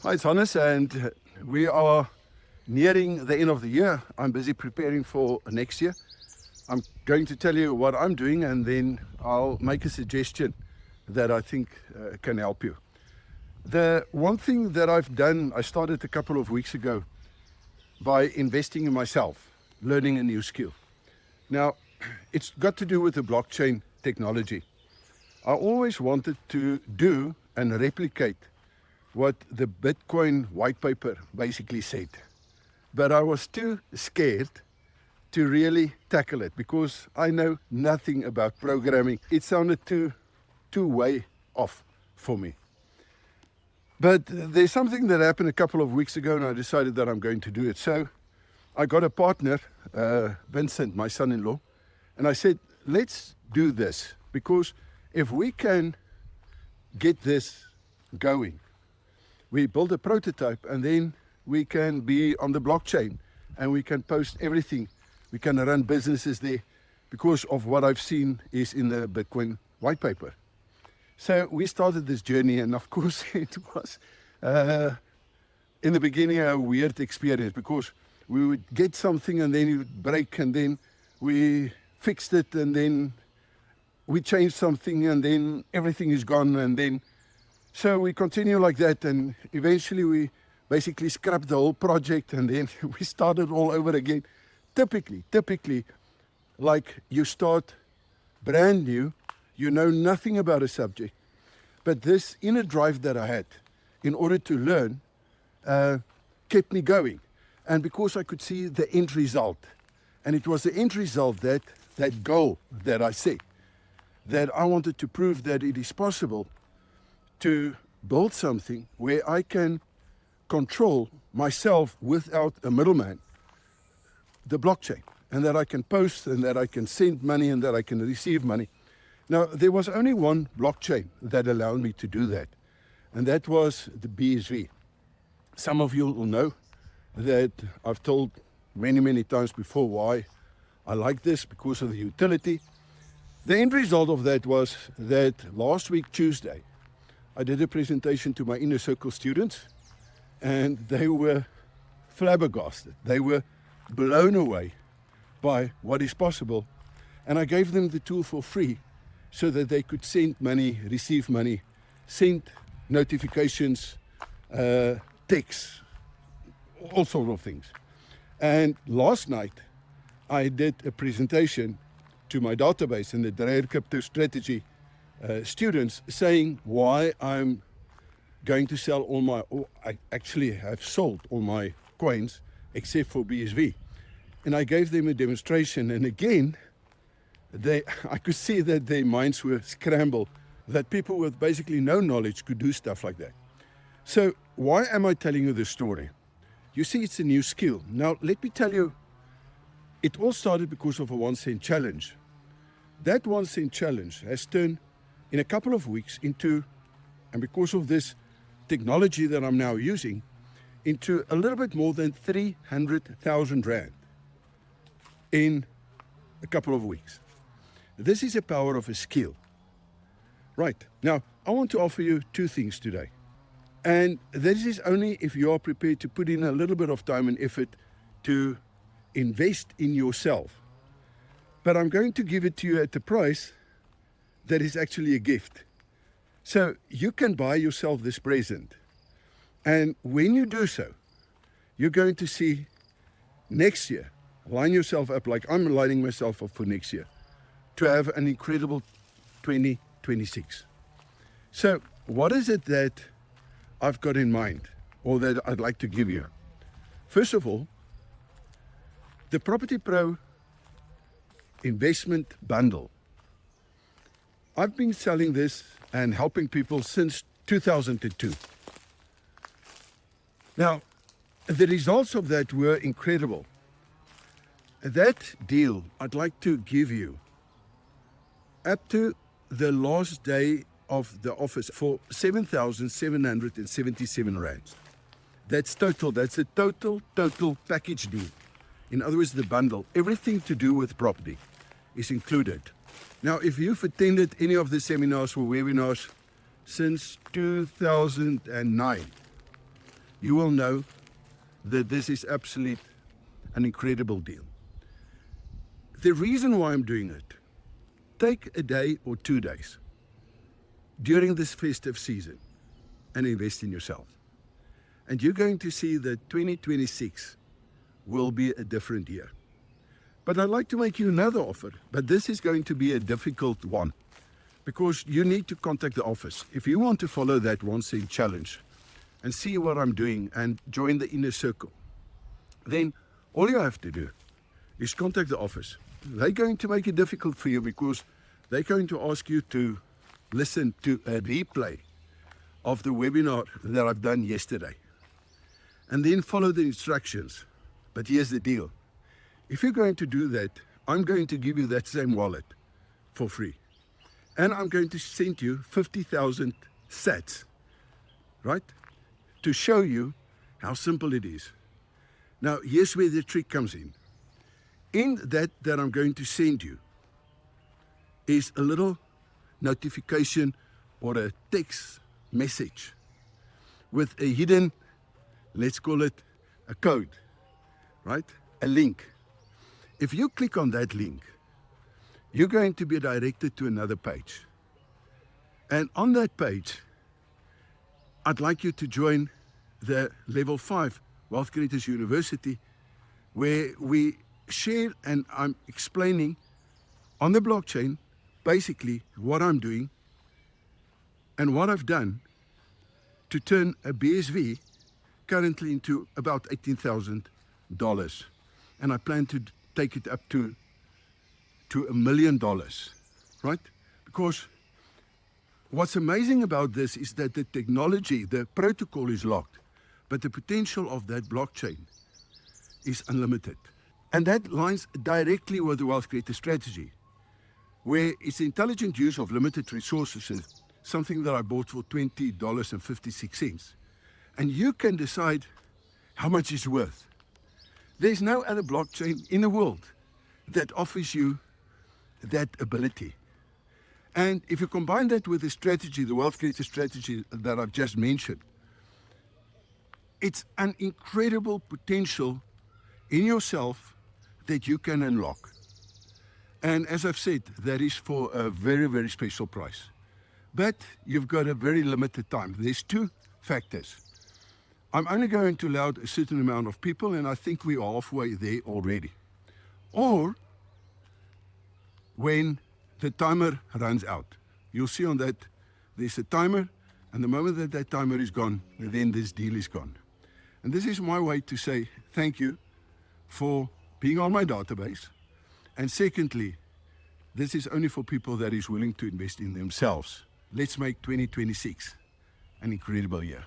Hi, it's Hannes, and we are nearing the end of the year. I'm busy preparing for next year. I'm going to tell you what I'm doing, and then I'll make a suggestion that I think can help you. The one thing that I've done, I started a couple of weeks ago by investing in myself, learning a new skill. Now, it's got to do with the blockchain technology. I always wanted to do and replicate what the Bitcoin white paper basically said. But I was too scared to really tackle it because I know nothing about programming. It sounded too way off for me. But there's something that happened a couple of weeks ago, and I decided that I'm going to do it. So I got a partner, Vincent, my son-in-law, and I said, let's do this, because if we can get this going, we build a prototype, and then we can be on the blockchain and we can post everything. We can run businesses there because of what I've seen is in the Bitcoin white paper. So we started this journey, and of course it was in the beginning a weird experience, because we would get something and then it would break, and then we fixed it, and then we changed something, and then everything is gone, and then so we continue like that, and eventually we basically scrapped the whole project, and then we started all over again. Typically, like you start brand new, you know nothing about a subject, but this inner drive that I had in order to learn kept me going. And because I could see the end result, and it was the end result, that goal that I set, that I wanted to prove that it is possible to build something where I can control myself without a middleman, the blockchain, and that I can post, and that I can send money, and that I can receive money. Now, there was only one blockchain that allowed me to do that, and that was the BSV. Some of you will know that I've told many times before why I like this, because of the utility. The end result of that was that last week, Tuesday, I did a presentation to my inner circle students, and they were flabbergasted. They were blown away by what is possible. And I gave them the tool for free so that they could send money, receive money, send notifications, texts, all sorts of things. And last night, I did a presentation to my database and the Dreyer crypto strategy students, saying why I'm going to sell all my, or I actually have sold all my coins except for BSV. And I gave them a demonstration, and again, I could see that their minds were scrambled, that people with basically no knowledge could do stuff like that. So why am I telling you this story? You see, it's a new skill. Now, let me tell you, it all started because of a 1 cent challenge. That 1 cent challenge has turned in a couple of weeks into, and because of this technology that I'm now using, into a little bit more than 300,000 Rand in a couple of weeks. This is the power of a skill. Right, now I want to offer you two things today. And this is only if you are prepared to put in a little bit of time and effort to invest in yourself. But I'm going to give it to you at a price that is actually a gift. So you can buy yourself this present. And when you do so, you're going to see next year, line yourself up like I'm lining myself up for next year, to have an incredible 2026. So what is it that I've got in mind, or that I'd like to give you? First of all, the Property Pro investment bundle. I've been selling this and helping people since 2002. Now, the results of that were incredible. That deal I'd like to give you up to the last day of the office for 7,777 Rands. That's total. That's a total package deal. In other words, the bundle, everything to do with property is included. Now, if you've attended any of the seminars or webinars since 2009, you will know that this is absolutely an incredible deal. The reason why I'm doing it, take a day or 2 days during this festive season and invest in yourself. And you're going to see that 2026 will be a different year. But I'd like to make you another offer, but this is going to be a difficult one because you need to contact the office. If you want to follow that 1 cent challenge and see what I'm doing and join the inner circle, then all you have to do is contact the office. They're going to make it difficult for you because they're going to ask you to listen to a replay of the webinar that I've done yesterday and then follow the instructions. But here's the deal. If you're going to do that, I'm going to give you that same wallet for free. And I'm going to send you 50,000 sats, right? To show you how simple it is. Now, here's where the trick comes in. In that I'm going to send you is a little notification or a text message with a hidden, let's call it a code, right? A link. If you click on that link, you're going to be directed to another page. And on that page, I'd like you to join the Level 5 Wealth Creators University, where we share and I'm explaining on the blockchain basically what I'm doing and what I've done to turn a BSV currently into about $18,000. And I plan to take it up to $1 million, right? Because what's amazing about this is that the technology, the protocol is locked, but the potential of that blockchain is unlimited. And that lines directly with the wealth creator strategy, where it's intelligent use of limited resources, something that I bought for $20.56. And you can decide how much it's worth. There's no other blockchain in the world that offers you that ability. And if you combine that with the strategy, the wealth creator strategy that I've just mentioned, it's an incredible potential in yourself that you can unlock. And as I've said, that is for a very, very special price. But you've got a very limited time. There's 2 factors. I'm only going to allow a certain amount of people, and I think we're halfway there already. Or when the timer runs out. You'll see on that there's a timer, and the moment that that timer is gone, then this deal is gone. And this is my way to say thank you for being on my database. And secondly, this is only for people that is willing to invest in themselves. Let's make 2026 an incredible year.